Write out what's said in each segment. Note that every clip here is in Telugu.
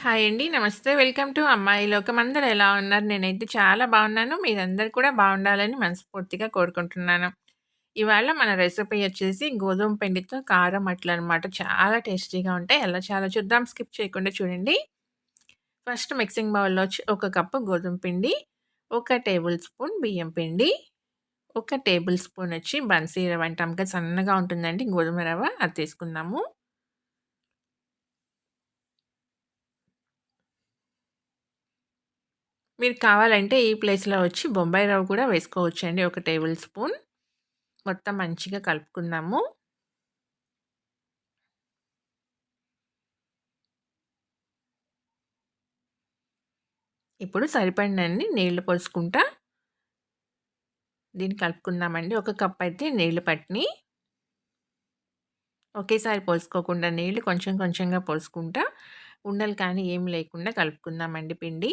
హాయ్ అండి. నమస్తే. వెల్కమ్ టు అమ్మాయి లోకం. అందరూ ఎలా ఉన్నారు? నేనైతే చాలా బాగున్నాను. మీరందరూ కూడా బాగుండాలని మనస్ఫూర్తిగా కోరుకుంటున్నాను. ఇవాళ మన రెసిపీ వచ్చేసి గోధుమ పిండితో కారం అట్లనమాట. చాలా టేస్టీగా ఉంటాయి. ఎలా చేయాలో చూద్దాం. స్కిప్ చేయకుండా చూడండి. ఫస్ట్ మిక్సింగ్ బౌల్‌లో ఒక కప్పు గోధుమ పిండి, ఒక టేబుల్ స్పూన్ బియ్యం పిండి, ఒక టేబుల్ స్పూన్ వచ్చి బన్సీ రవ్వ అంటాం కదా! సన్నగా ఉంటుందండి గోధుమ రవ్వ అది తీసుకుందాము. మీరు కావాలంటే ఈ ప్లేస్‌లో వచ్చి బొంబాయి రవ్వ కూడా వేసుకోవచ్చండి. ఒక టేబుల్ స్పూన్. మొత్తం మంచిగా కలుపుకుందాము. ఇప్పుడు సరిపడినన్ని నీళ్లు పోసుకుంటా దీన్ని కలుపుకుందామండి. ఒక కప్ అయితే నీళ్లు పట్టినియి. ఒకేసారి పోసుకోకుండా నీళ్లు కొంచెం కొంచెంగా పోసుకుంటా ఉండలు కానీ ఏమి లేకుండా కలుపుకుందామండి పిండి.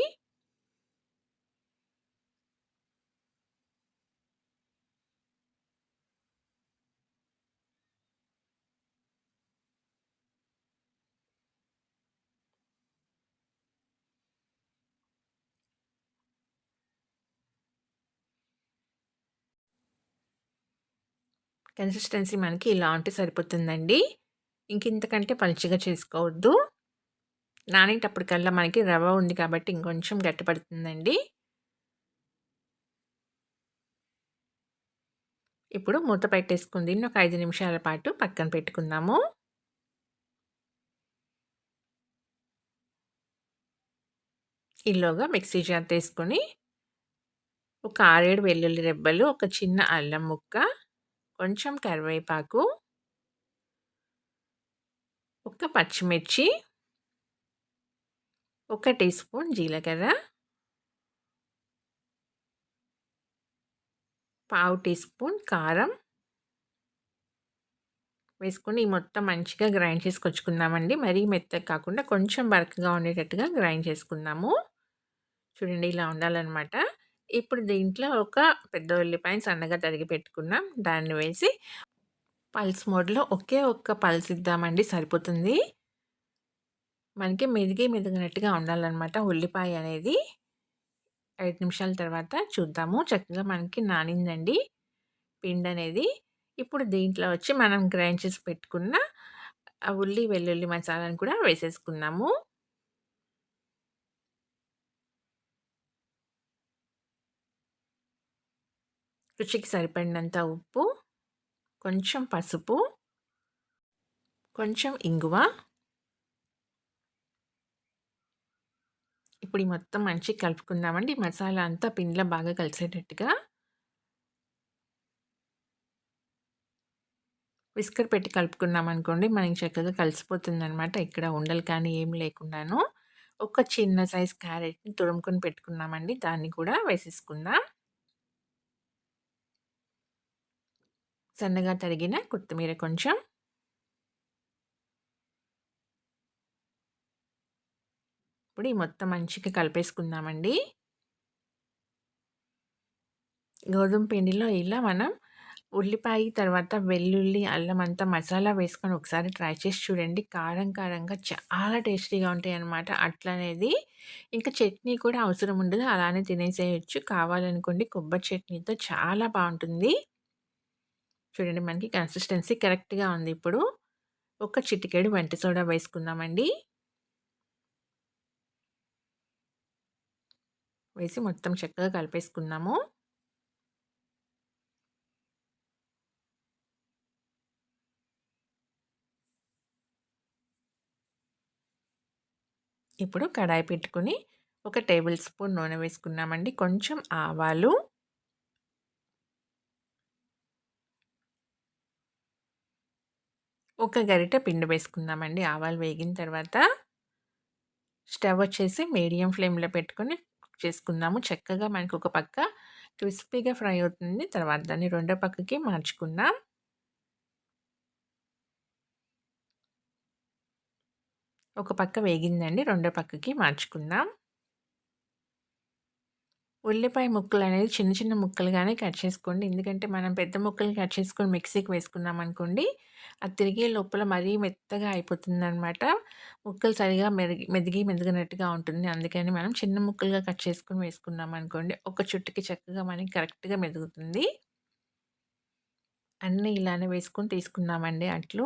కన్సిస్టెన్సీ మనకి ఇలా ఉంటే సరిపోతుందండి. ఇంకింతకంటే పలుచగా చేసుకోవద్దు. నానేటప్పటికల్లా మనకి రవ్వ ఉంది కాబట్టి ఇంకొంచెం గట్టిపడుతుందండి. ఇప్పుడు మూత పెట్టేసుకొని దీన్ని ఒక 5 నిమిషాల పాటు పక్కన పెట్టుకుందాము. ఈలోగా మిక్సీ జార్ తీసుకొని ఒక 6, 7 వెల్లుల్లి రెబ్బలు, ఒక చిన్న అల్లం ముక్క, కొంచెం కరివేపాకు, ఒక పచ్చిమిర్చి, ఒక టీ స్పూన్ జీలకర్ర, పావు టీ స్పూన్ కారం వేసుకొని మొత్తం మంచిగా గ్రైండ్ చేసుకొచ్చుకుందామండి. మరీ మెత్తగా కాకుండా కొంచెం బరకగా ఉండేటట్టుగా గ్రైండ్ చేసుకుందాము. చూడండి ఇలా ఉండాలనమాట. ఇప్పుడు దీంట్లో ఒక పెద్ద ఉల్లిపాయని సన్నగా తరిగి పెట్టుకున్నాం. దాన్ని వేసి పల్స్ మోడ్‌లో ఒకే ఒక్క పల్స్ ఇద్దామండి సరిపోతుంది. మనకి మెదిగినట్టుగా ఉండాలనమాట ఉల్లిపాయ అనేది. 5 నిమిషాల తర్వాత చూద్దాము. చక్కగా మనకి నానిందండి పిండనేది. ఇప్పుడు దీంట్లో వచ్చి మనం గ్రైండ్ చేసి పెట్టుకున్న ఉల్లి, వెల్లుల్లి మసాలాను కూడా వేసేసుకుందాము. రుచికి సరిపడినంత ఉప్పు, కొంచెం పసుపు, కొంచెం ఇంగువ. ఇప్పుడు ఈ మొత్తం మంచిగా కలుపుకుందామండి. ఈ మసాలా అంతా పిండిలో బాగా కలిసేటట్టుగా. విస్కర్ పెట్టి కలుపుకున్నామనుకోండి మనకి చక్కగా కలిసిపోతుందనమాట. ఇక్కడ ఉండలు కానీ ఏమి లేకుండాను. ఒక చిన్న సైజ్ క్యారెట్‌ని తురుముకొని పెట్టుకున్నామండి. దాన్ని కూడా వేసేసుకుందాం. సన్నగా తరిగిన కొత్తిమీర కొంచెం. ఇప్పుడు ఈ మొత్తం మంచిగా కలిపేసుకుందామండి. గోధుమ పిండిలో ఇలా మనం ఉల్లిపాయ, తర్వాత వెల్లుల్లి, అల్లం అంతా మసాలా వేసుకొని ఒకసారి ట్రై చేసి చూడండి. కారం కారంగా చాలా టేస్టీగా ఉంటాయన్నమాట అట్లనేది. ఇంకా చట్నీ కూడా అవసరం ఉండదు. అలానే తినేసేయొచ్చు. కావాలనుకోండి కొబ్బరి చట్నీతో చాలా బావుంటుంది. చూడండి మనకి కన్సిస్టెన్సీ కరెక్ట్‌గా ఉంది ఇప్పుడు. ఒక చిటికెడు వంట సోడా వేసుకుందామండి. వేసి మొత్తం చక్కగా కలిపేసుకుందాము. ఇప్పుడు కడాయి పెట్టుకొని ఒక టేబుల్ స్పూన్ నూనె వేసుకున్నామండి. కొంచెం ఆవాలు, ఒక గరిటె పిండి వేసుకుందామండి. ఆవాలు వేగిన తర్వాత స్టవ్ వచ్చేసి మీడియం ఫ్లేమ్‌లో పెట్టుకొని కుక్ చేసుకుందాము. చక్కగా మనకి ఒక పక్క క్రిస్పీగా ఫ్రై అవుతుంది. తర్వాత దాన్ని రెండో పక్కకి మార్చుకుందాం. ఒక పక్క వేగిందండి. రెండో పక్కకి మార్చుకుందాం. ఉల్లిపాయ ముక్కలనేది చిన్న చిన్న ముక్కలుగానే కట్ చేసుకోండి. ఎందుకంటే మనం పెద్ద ముక్కలు కట్ చేసుకొని మిక్సీకి వేసుకున్నామనుకోండి, అది తిరిగే లోపల మరీ మెత్తగా అయిపోతుందనమాట. ముక్కలు సరిగా మెదిగినట్టుగా ఉంటుంది. అందుకని మనం చిన్న ముక్కలుగా కట్ చేసుకొని వేసుకున్నామనుకోండి, ఒక చుట్టుకి చక్కగా మనకి కరెక్ట్‌గా మెదుగుతుంది. అన్నీ ఇలానే వేసుకొని తీసుకున్నామండి అట్లు.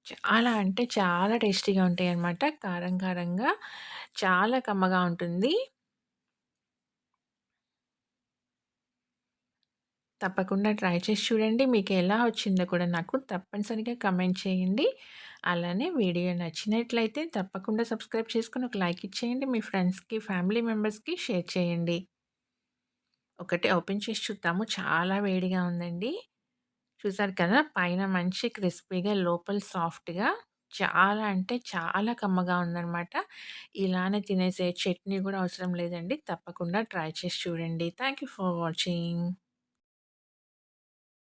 చాలా అంటే చాలా టేస్టీగా ఉంటాయన్నమాట. కారం కారంగా చాలా కమ్మగా ఉంటుంది. తప్పకుండా ట్రై చేసి చూడండి. మీకెలా వచ్చిందో కూడా నాకు తప్పనిసరిగా కమెంట్ చేయండి. అలానే వీడియో నచ్చినట్లయితే తప్పకుండా సబ్స్క్రైబ్ చేసుకొని ఒక లైక్ ఇచ్చేయండి. మీ ఫ్రెండ్స్‌కి, ఫ్యామిలీ మెంబర్స్‌కి షేర్ చేయండి. ఒకటి ఓపెన్ చేసి చూద్దాము. చాలా వేడిగా ఉందండి. చూసారు కదా! పైన మంచి క్రిస్పీగా, లోపల సాఫ్ట్‌గా చాలా అంటే చాలా కమ్మగా ఉందనమాట. ఇలానే తినేసేయొచ్చు. చట్నీ గూడా అవసరం లేదండి. తప్పకుండా ట్రై చేసి చూడండి. Thank you for watching.